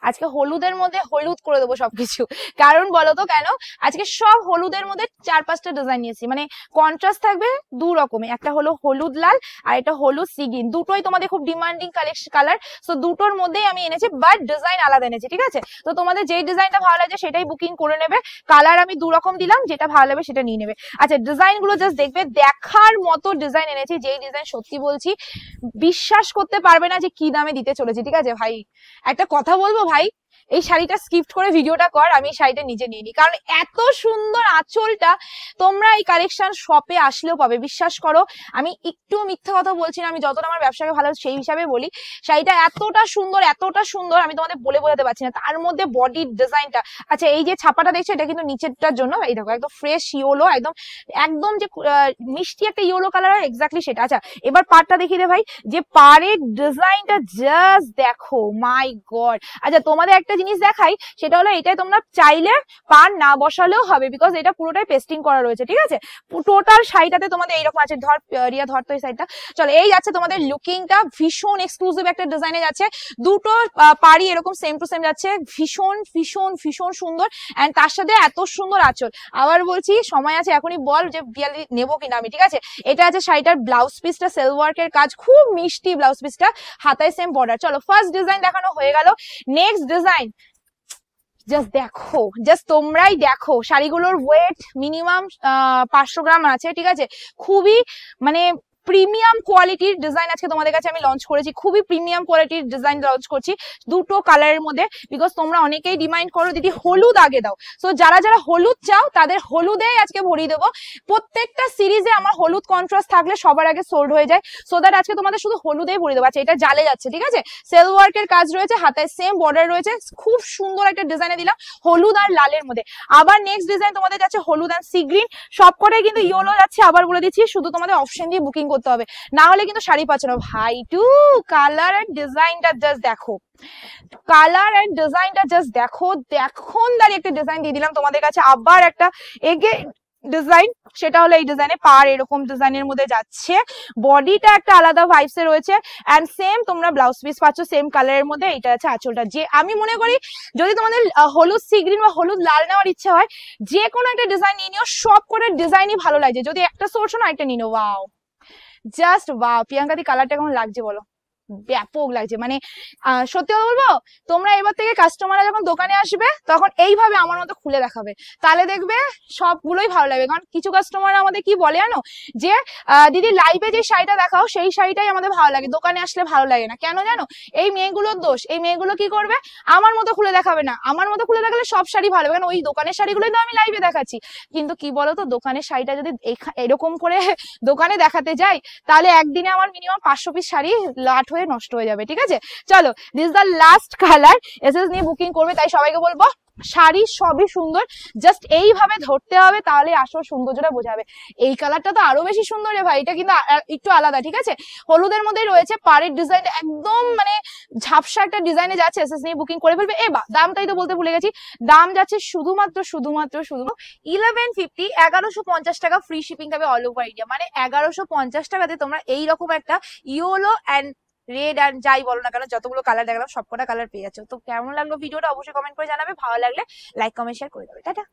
আজকে হলুদের মধ্যে হলুদ করে দেবো সবকিছু। কারণ বলো তো কেন, আজকে সব হলুদের মধ্যে 4-5টা ডিজাইন নিয়েছি, মানে কন্ট্রাস্ট থাকবে দু রকমের, একটা হলো হলুদ লাল আর এটা হলুদ সি গ্রিন, দুটোই তোমাদের খুব ডিমান্ডিং কালার। সো দুটোর মধ্যেই আমি এনেছি, বাট ডিজাইন আলাদা এনেছি, ঠিক আছে? তো তোমাদের যেই ডিজাইনটা ভালো লাগে সেটাই বুকিং করে নেবে। কালার আমি দু রকম দিলাম, যেটা ভালো লাগবে সেটা নিয়ে নেবে। আচ্ছা, ডিজাইন গুলো জাস্ট দেখবে, দেখার মতো ডিজাইন এনেছি, যেই ডিজাইন সত্যি বলছি বিশ্বাস করতে পারবে না যে কি দামে দিতে চলেছি, ঠিক আছে ভাই? একটা কথা বলবো ভাই, এই শাড়িটা স্কিপ করে ভিডিওটা কর, আমি শাড়িটা নিজে নিয়ে নিই, কারণ এত সুন্দর আঁচলটা তোমরা এই কালেকশন শপে আসলেও পাবে, বিশ্বাস করো। আমি একটু মিথ্যা কথা বলছি না, আমি যতটা আমার ব্যবসাকে ভালো সেই হিসাবে বলি। শাড়িটা এতটা সুন্দর আমি তোমাদের বলে বোঝাতে পারছি না। তার মধ্যে বডির ডিজাইনটা, আচ্ছা এই যে ছাপাটা দেখছো এটা কিন্তু নিচেরটার জন্য, এই দেখো একদম ফ্রেশ ইয়েলো, একদম একদম যে মিষ্টি একটা ইয়েলো কালার হয় এক্স্যাক্টলি সেটা। আচ্ছা এবার পাড়টা দেখিয়ে দে ভাই, যে পাড়ের ডিজাইনটা জাস্ট দেখো, মাই গড। আচ্ছা তোমাদের একটা জিনিস দেখাই, সেটা হলো এটাই তোমরা চাইলে পার না বসালেও হবে, বিকজ এটা পুরোটাই পেস্টিং করা রয়েছে, ঠিক আছে? টোটাল শাড়িটাতে তোমাদের এইরকম আছে। ধর রিয়া, ধর তো এই সাইডটা। চলো, এই যাচ্ছে তোমাদের লুকিংটা, ভীষণ এক্সক্লুসিভ একটা ডিজাইনে যাচ্ছে। দুটো পাড়ি এরকম সেম টু সেম যাচ্ছে, ভীষণ ভীষণ ভীষণ সুন্দর। এন্ড তার সাথে এত সুন্দর আঁচল। আবার বলছি, সময় আছে এখনই বল যে বিয়ালি নেবো কিনা আমি, ঠিক আছে? এটা আছে শাড়িটার ব্লাউজ পিসটা, সেলওয়ার্কের কাজ, খুব মিষ্টি ব্লাউজ পিসটা, হাতায় সেম বর্ডার। চলো ফার্স্ট ডিজাইন দেখানো হয়ে গেল, নেক্সট ডিজাইন জাস্ট দেখো, জাস্ট তোমরাই দেখো। শাড়িগুলোর ওয়েট মিনিমাম 500 গ্রাম আছে, ঠিক আছে? খুবই মানে প্রিমিয়াম কোয়ালিটির ডিজাইন আজকে তোমাদের কাছে আমি লঞ্চ করেছি, খুবই প্রিমিয়াম কোয়ালিটির ডিজাইন লঞ্চ করছি দুটো কালারের মধ্যে, বিকজ তোমরা অনেকেই ডিমান্ড করো দিদি হলুদ আগে দাও। সো যারা যারা হলুদ চাও তাদের হলুদেই আজকে ভরিয়ে দেবো। প্রত্যেকটা সিরিজে আমার হলুদ কন্ট্রাস্ট থাকলে সবার আগে সোল্ড হয়ে যায়, সো দ্যাট আজকে তোমাদের শুধু হলুদেই ভরিয়ে দেবো। আচ্ছা এটা জালে যাচ্ছে, ঠিক আছে? সেলওয়ার্কের কাজ রয়েছে, হাতায় সেম বর্ডার রয়েছে, খুব সুন্দর একটা ডিজাইনে দিলাম হলুদ আর লালের মধ্যে। আবার নেক্সট ডিজাইন তোমাদের যাচ্ছে হলুদ আর সি গ্রিন, সবকটাই কিন্তু ইয়েলো যাচ্ছে। আবার বলে দিচ্ছি, শুধু তোমাদের অপশন দিয়ে বুকিং করতে হবে, না হলে কিন্তু শাড়ি পাচ্ছ না ভাই। টু কালার এন্ড ডিজাইনটা জাস্ট দেখো, কালার এন্ড ডিজাইনটা জাস্ট দেখো, দেখনদারি একটা ডিজাইন দিয়ে দিলাম তোমাদের কাছে। আবার একটা এগে ডিজাইন, সেটা হলো এই ডিজাইনে পার এরকম ডিজাইনের মধ্যে যাচ্ছে, বডিটা একটা আলাদা ভাইবস এ রয়েছে, এন্ড সেম তোমরা ব্লাউজ পিস পাচ্ছ সেম কালারের মধ্যে। এটা আছে আঁচলটা। যে আমি মনে করি যদি তোমাদের হলুদ সি গ্রিন বা হলুদ লাল নেওয়ার ইচ্ছা হয়, যে কোনো একটা ডিজাইন নিয়ে নিও, সব করে ডিজাইনই ভালো লাগছে। যদি একটা সোর্স না একটা নিও, ওয়াও জাস্ট ওয়াও। প্রিয়াঙ্কা দি কালারটা কেমন লাগছে বলো? ব্যাপক লাগছে। মানে সত্যি কথা বলবো, তোমরা এবার থেকে কাস্টমাররা যখন দোকানে আসবে তখন এইভাবে আমার মতো খুলে দেখাবে, তাহলে দেখবে সবগুলোই ভালো লাগবে। কারণ কিছু কাস্টমার আমাদের কি বলে জানো, যে দিদি লাইভে যে শাড়িটা দেখাও সেই শাড়িটাই আমাদের ভালো লাগে, দোকানে আসলে ভালো লাগে না। কেন জানো? এই মেয়েগুলোর দোষ। এই মেয়েগুলো কি করবে, আমার মতো খুলে দেখাবে না। আমার মতো খুলে দেখালে সব শাড়ি ভালো, কারণ ওই দোকানের শাড়িগুলোই তো আমি লাইভে দেখাচ্ছি। কিন্তু কি বলতো, দোকানের শাড়িটা যদি এরকম করে দোকানে দেখাতে যাই, তাহলে একদিনে আমার মিনিমাম 500 পিস শাড়ি লাট হয়ে নষ্ট হয়ে যাবে, ঠিক আছে? চলো, this the last colour. SS নিয়ে বুকিং করবে, তাই সবাইকে বলবো শাড়ি সবই সুন্দর, জাস্ট এইভাবে ধরতে হবে, তাহলে আসল সৌন্দর্যটা বোঝাবে। এই কালারটা তো আরো বেশি সুন্দর রে ভাই, এটা কিন্তু একটু আলাদা, ঠিক আছে? হলুদের মধ্যে রয়েছে, পাড়ের ডিজাইনটা একদম মানে ঝাপসা একটা ডিজাইনে যাচ্ছে। এসএস নিয়ে বুকিং করে ফেলবে। দামটাই তো বলতে ভুলে গেছি, দাম যাচ্ছে শুধুমাত্র 1150, 1150 টাকা, ফ্রি শিপিং থাকবে অল ওভার ইন্ডিয়া। মানে 1150 টাকাতে তোমরা এইরকম একটা ইয়েলো এন্ড রেড আর যাই বলো না কেন, যতগুলো কালার দেখালাম সবকটা কালার পেয়ে যাচ্ছ। তো কেমন লাগলো ভিডিওটা অবশ্যই কমেন্ট করে জানাবে, ভালো লাগলে লাইক কমেন্ট শেয়ার করে দেবে। টাটা।